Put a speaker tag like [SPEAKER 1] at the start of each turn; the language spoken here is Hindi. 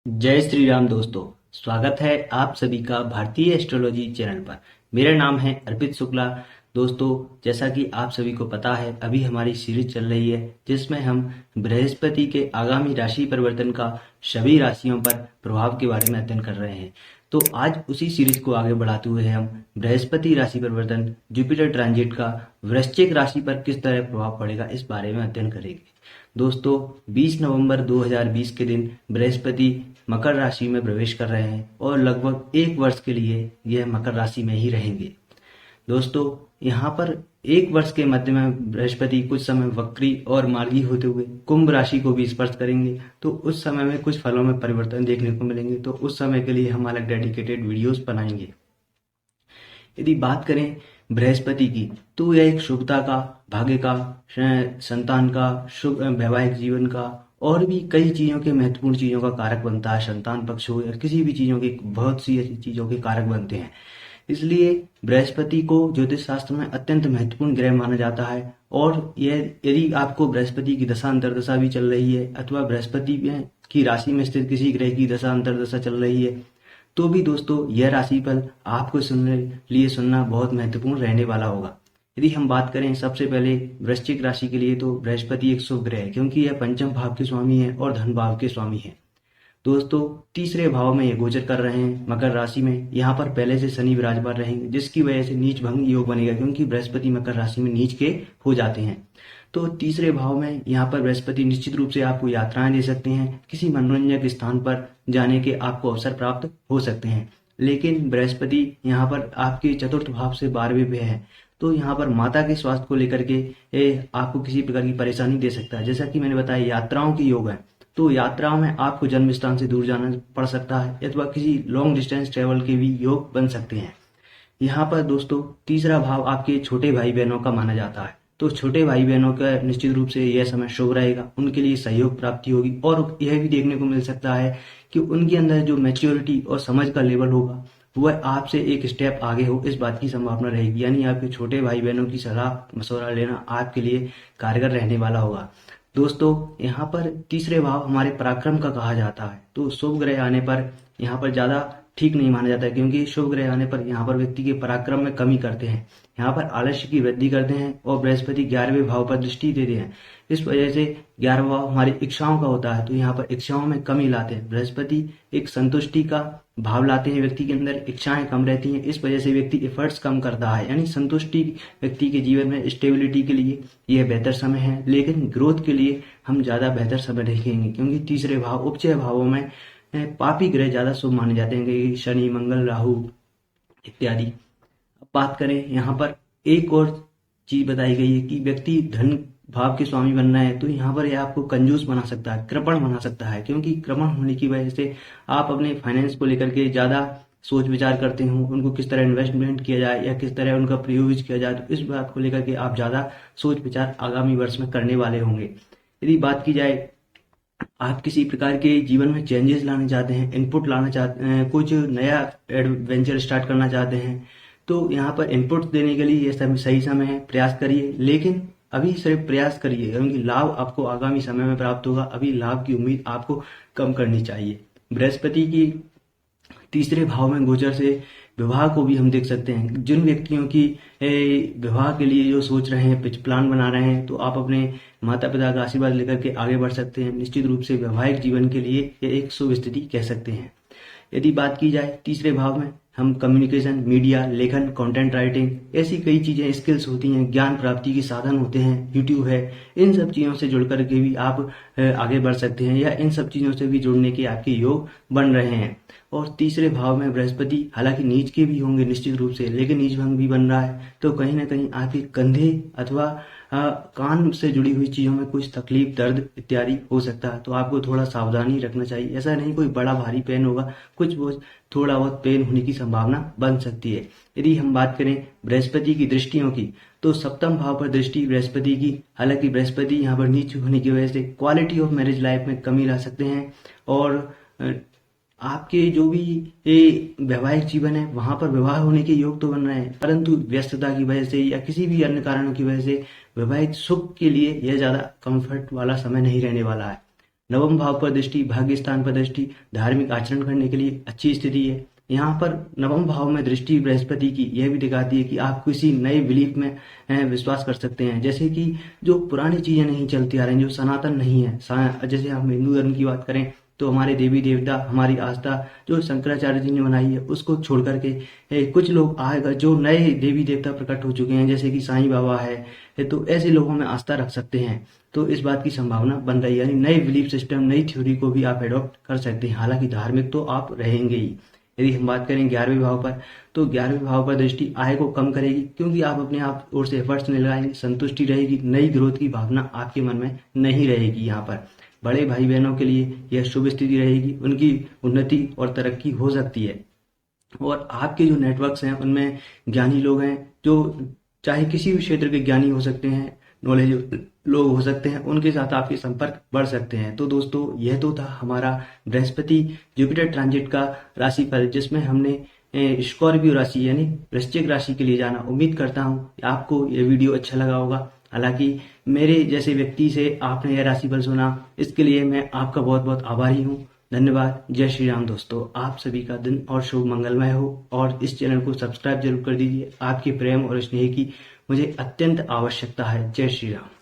[SPEAKER 1] जय श्री राम दोस्तों। स्वागत है आप सभी का भारतीय एस्ट्रोलॉजी चैनल पर। मेरा नाम है अर्पित शुक्ला। दोस्तों, जैसा कि आप सभी को पता है, अभी हमारी सीरीज चल रही है जिसमें हम बृहस्पति के आगामी राशि परिवर्तन का सभी राशियों पर प्रभाव के बारे में अध्ययन कर रहे हैं। तो आज उसी सीरीज को आगे बढ़ाते हुए हम बृहस्पति राशि परिवर्तन, जुपिटर ट्रांजिट का वृश्चिक राशि पर किस तरह प्रभाव पड़ेगा, इस बारे में अध्ययन करेंगे। दोस्तों, 20 नवंबर 2020 के दिन बृहस्पति मकर राशि में प्रवेश कर रहे हैं और लगभग एक वर्ष के लिए यह मकर राशि में ही रहेंगे। दोस्तों, यहाँ पर एक वर्ष के मध्य में बृहस्पति कुछ समय वक्री और मार्गी होते हुए कुंभ राशि को भी स्पर्श करेंगे, तो उस समय में कुछ फलों में परिवर्तन देखने को मिलेंगे। तो उस समय के लिए हम अलग डेडिकेटेड वीडियोस बनाएंगे। यदि बात करें बृहस्पति की, तो यह एक शुभता का, भाग्य का, संतान का, शुभ वैवाहिक जीवन का और भी कई चीजों के, महत्वपूर्ण चीजों का कारक बनता है। संतान पक्ष हो या किसी भी चीजों के, बहुत सी ऐसी चीजों के कारक बनते हैं। इसलिए बृहस्पति को ज्योतिष शास्त्र में अत्यंत महत्वपूर्ण ग्रह माना जाता है। और यह, यदि आपको बृहस्पति की दशा अंतर्दशा भी चल रही है अथवा बृहस्पति की राशि में स्थित किसी ग्रह की दशा अंतर्दशा चल रही है, तो भी दोस्तों यह राशिफल आपको सुनना बहुत महत्वपूर्ण रहने वाला होगा। यदि हम बात करें सबसे पहले वृश्चिक राशि के लिए, तो बृहस्पति एक शुभ ग्रह है क्योंकि यह पंचम भाव के स्वामी है और धन भाव के स्वामी है। दोस्तों, तीसरे भाव में ये गोचर कर रहे हैं मकर राशि में। यहाँ पर पहले से शनि विराजमान रहेंगे, जिसकी वजह से नीच भंग योग बनेगा क्योंकि बृहस्पति मकर राशि में नीच के हो जाते हैं। तो तीसरे भाव में यहाँ पर बृहस्पति निश्चित रूप से आपको यात्राएं दे सकते हैं, किसी मनोरंजक स्थान पर जाने के आपको अवसर प्राप्त हो सकते हैं। लेकिन बृहस्पति यहाँ पर आपके चतुर्थ भाव से 12वें पे है, तो यहाँ पर माता के स्वास्थ्य को लेकर के आपको किसी प्रकार की परेशानी दे सकता है। जैसा कि मैंने बताया, यात्राओं की योग है, तो यात्राओं में आपको जन्म स्थान से दूर जाना पड़ सकता है अथवा किसी लॉन्ग डिस्टेंस ट्रेवल के भी योग बन सकते हैं। यहाँ पर दोस्तों तीसरा भाव आपके छोटे भाई बहनों का माना जाता है, तो छोटे भाई बहनों का निश्चित रूप से यह समय शुभ रहेगा, उनके लिए सहयोग प्राप्ति होगी। और यह भी देखने को मिल सकता है कि उनके अंदर जो मैच्योरिटी और समझ का लेवल होगा वह आपसे एक स्टेप आगे हो, इस बात की संभावना रहेगी। यानी आपके छोटे भाई बहनों की सलाह मशवरा लेना आपके लिए कारगर रहने वाला होगा। दोस्तों, यहाँ पर तीसरे भाव हमारे पराक्रम का कहा जाता है, तो शुभ ग्रह आने पर यहाँ पर ज्यादा ठीक नहीं माना जाता है क्योंकि शुभ ग्रह आने पर यहाँ पर व्यक्ति के पराक्रम में कमी करते हैं, यहाँ पर आलस्य की वृद्धि करते हैं और बृहस्पति 11वें भाव पर दृष्टि देते हैं। इस वजह से 11वां भाव हमारी इच्छाओं का होता है, तो यहाँ पर इच्छाओं में कमी लाते हैं। बृहस्पति एक संतुष्टि का भाव लाते हैं, व्यक्ति के अंदर इच्छाएं कम रहती हैं, इस वजह से व्यक्ति एफर्ट्स कम करता है। यानी संतुष्टि व्यक्ति के जीवन में स्टेबिलिटी के लिए यह बेहतर समय है, लेकिन ग्रोथ के लिए हम ज्यादा बेहतर समय देखेंगे क्योंकि तीसरे भाव उपचय भावों में पापी ग्रह ज्यादा शुभ माने जाते हैं, कि शनि, मंगल, राहु इत्यादि। अब बात करें, यहाँ पर एक और चीज बताई गई है कि व्यक्ति धन भाव के स्वामी बनना है, तो यहाँ पर यह आपको कंजूस बना सकता है, कृपण बना सकता है, क्योंकि कृपण होने की वजह से आप अपने फाइनेंस को लेकर के ज्यादा सोच विचार करते हो, उनको किस तरह इन्वेस्टमेंट किया जाए या किस तरह उनका प्रयोग किया जाए, तो इस बात को लेकर के आप ज्यादा सोच विचार आगामी वर्ष में करने वाले होंगे। यदि बात की जाए, आप किसी प्रकार के जीवन में चेंजेस लाना चाहते हैं, इनपुट लाना चाहते हैं, कुछ नया एडवेंचर स्टार्ट करना चाहते हैं, तो यहाँ पर इनपुट देने के लिए यह सही समय है, प्रयास करिए। लेकिन अभी सिर्फ प्रयास करिए क्योंकि लाभ आपको आगामी समय में प्राप्त होगा, अभी लाभ की उम्मीद आपको कम करनी चाहिए। बृहस्पति की तीसरे भाव में गोचर से विवाह को भी हम देख सकते हैं। जिन व्यक्तियों की विवाह के लिए जो सोच रहे हैं, प्लान बना रहे हैं, तो आप अपने माता पिता का आशीर्वाद लेकर के आगे बढ़ सकते हैं। निश्चित रूप से वैवाहिक जीवन के लिए यह एक शुभ स्थिति कह सकते हैं। यदि बात की जाए तीसरे भाव में, हम कम्युनिकेशन, मीडिया, लेखन, कंटेंट राइटिंग, ऐसी कई चीजें, स्किल्स होती हैं, ज्ञान प्राप्ति के साधन होते हैं, यूट्यूब है, इन सब चीजों से जुड़ करके भी आप आगे बढ़ सकते हैं या इन सब चीजों से भी जुड़ने के आपके योग बन रहे हैं। और तीसरे भाव में बृहस्पति हालांकि नीच के भी होंगे निश्चित रूप से, लेकिन नीच भंग भी बन रहा है, तो कहीं ना कहीं आपके कंधे अथवा कान से जुड़ी हुई चीजों में कुछ तकलीफ, दर्द इत्यादि हो सकता है, तो आपको थोड़ा सावधानी रखना चाहिए। ऐसा नहीं कोई बड़ा भारी पेन होगा, कुछ बहुत थोड़ा बहुत पेन होने की संभावना बन सकती है। यदि हम बात करें बृहस्पति की दृष्टियों की, तो सप्तम भाव पर दृष्टि बृहस्पति की, हालांकि बृहस्पति यहाँ पर नीच होने की वजह से क्वालिटी ऑफ मैरिज लाइफ में कमी ला सकते हैं और आपके जो भी वैवाहिक जीवन है वहां पर विवाह होने के योग तो बन रहे हैं, परंतु व्यस्तता की वजह से या किसी भी अन्य कारणों की वजह से वैवाहिक सुख के लिए यह ज्यादा कंफर्ट वाला समय नहीं रहने वाला है। नवम भाव पर दृष्टि, भाग्य स्थान पर दृष्टि, धार्मिक आचरण करने के लिए अच्छी स्थिति है। यहाँ पर नवम भाव में दृष्टि बृहस्पति की यह भी दिखाती है कि आप किसी नए बिलीफ में विश्वास कर सकते हैं, जैसे कि जो पुरानी चीजें नहीं चलती आ रही, जो सनातन नहीं है। जैसे हम हिंदू धर्म की बात करें तो हमारे देवी देवता, हमारी आस्था जो शंकराचार्य जी ने बनाई है उसको छोड़ करके कुछ लोग आएगा जो नए देवी देवता प्रकट हो चुके हैं, जैसे कि साईं बाबा है, तो ऐसे लोगों में आस्था रख सकते हैं। तो इस बात की संभावना बन रही है, यानी नए बिलीफ सिस्टम, नई थ्योरी को भी आप एडॉप्ट कर सकते हैं। हालांकि धार्मिक तो आप रहेंगे ही। यदि हम बात करें 11वें भाव पर, तो 11वें भाव पर दृष्टि आय को कम करेगी, क्योंकि आप अपने आप ओर से एफर्ट्स नहीं लगाएंगे, संतुष्टि रहेगी, नई ग्रोथ की भावना आपके मन में नहीं रहेगी। यहाँ पर बड़े भाई बहनों के लिए यह शुभ स्थिति रहेगी, उनकी उन्नति और तरक्की हो सकती है। और आपके जो नेटवर्क्स हैं उनमें ज्ञानी लोग हैं, जो चाहे किसी भी क्षेत्र के ज्ञानी हो सकते हैं, नॉलेज लोग हो सकते हैं, उनके साथ आपके संपर्क बढ़ सकते हैं। तो दोस्तों, यह तो था हमारा बृहस्पति जुपिटर ट्रांजिट का राशिफल, जिसमें हमने स्कॉर्पियो राशि यानी वृश्चिक राशि के लिए जाना। उम्मीद करता हूँ आपको यह वीडियो अच्छा लगा होगा। हालांकि मेरे जैसे व्यक्ति से आपने यह राशिफल सुना, इसके लिए मैं आपका बहुत बहुत आभारी हूँ। धन्यवाद। जय श्री राम। दोस्तों, आप सभी का दिन और शुभ मंगलमय हो, और इस चैनल को सब्सक्राइब जरूर कर दीजिए। आपके प्रेम और स्नेह की मुझे अत्यंत आवश्यकता है। जय श्री राम।